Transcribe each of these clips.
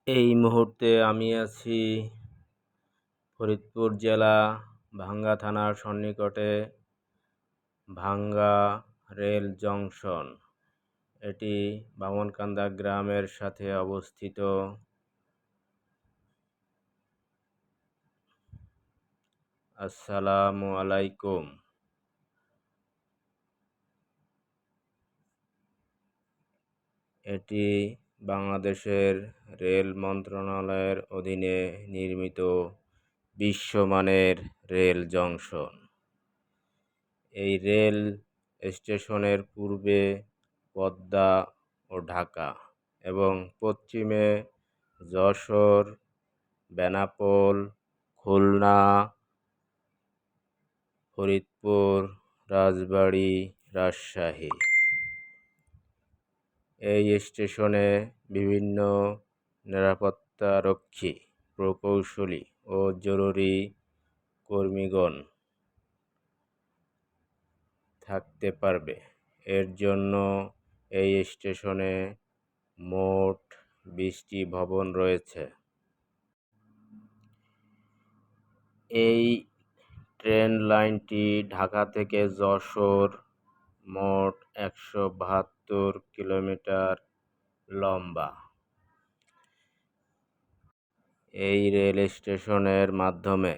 এই মুহূর্তে আমি আছি ফরিদপুর জেলা ভাঙ্গা থানার সন্নিকটে ভাঙ্গা রেল জংশন। এটি বামনকান্দা গ্রামের সাথে অবস্থিত। আসসালামু আলাইকুম। এটি বাংলাদেশের রেল মন্ত্রণালয়ের অধীনে নির্মিত বিশ্বমানের রেল জংশন। এই রেল স্টেশনের পূর্বে পদ্মা ও ঢাকা এবং পশ্চিমে যশোর, বেনাপোল, খুলনা, ফরিদপুর, রাজবাড়ী, রাজশাহী। এই স্টেশনে বিভিন্ন নিরাপত্তারক্ষী, প্রকৌশলী ও জরুরি কর্মীগণ থাকতে পারবে। এর জন্য এই স্টেশনে মোট 20টি ভবন রয়েছে। এই ট্রেন লাইনটি ঢাকা থেকে যশোর মোট 172 কিলোমিটার লম্বা। এই রেল স্টেশনের মাধ্যমে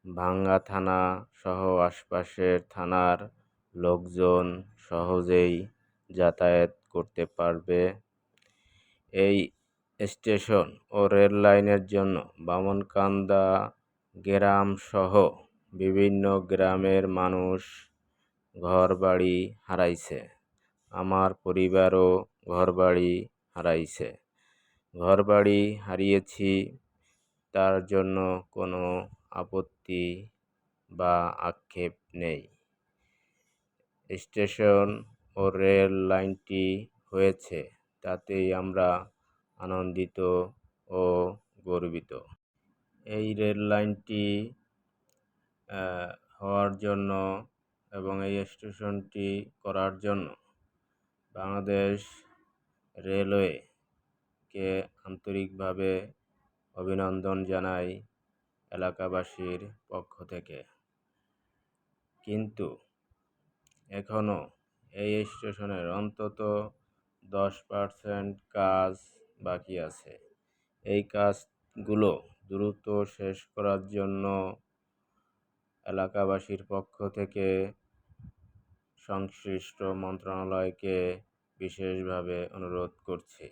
ভাঙ্গা থানা সহ আশপাশের থানার লোকজন সহজেই যাতায়াত করতে পারবে। এই স্টেশন ও রেল লাইনের জন্য বামনকান্দা গ্রাম সহ বিভিন্ন গ্রামের মানুষ ঘরবাড়ি হারাইছে। আমার পরিবারও ঘরবাড়ি হারাইছে। ঘরবাড়ি হারিয়েছি, তার জন্য কোনো আপত্তি বা আক্ষেপ নেই। স্টেশন ও রেল লাইনটি হয়েছে, তাতেই আমরা আনন্দিত ও গর্বিত। এই রেল লাইনটি হওয়ার জন্য এবং এই স্টেশনটি করার জন্য বাংলাদেশ রেলওয়েকে আন্তরিকভাবে অভিনন্দন জানাই এলাকাবাসীর পক্ষ থেকে। কিন্তু এখনও এই স্টেশনের অন্তত 10% কাজ বাকি আছে। এই কাজগুলো দ্রুত শেষ করার জন্য এলাকাবাসীর পক্ষ থেকে সংশ্লিষ্ট মন্ত্রণালয়কে বিশেষভাবে অনুরোধ করছি।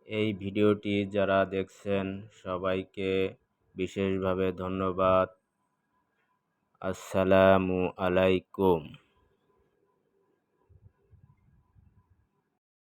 এই ভিডিওটি যারা দেখছেন সবাইকে বিশেষভাবে ধন্যবাদ। আসসালামু আলাইকুম।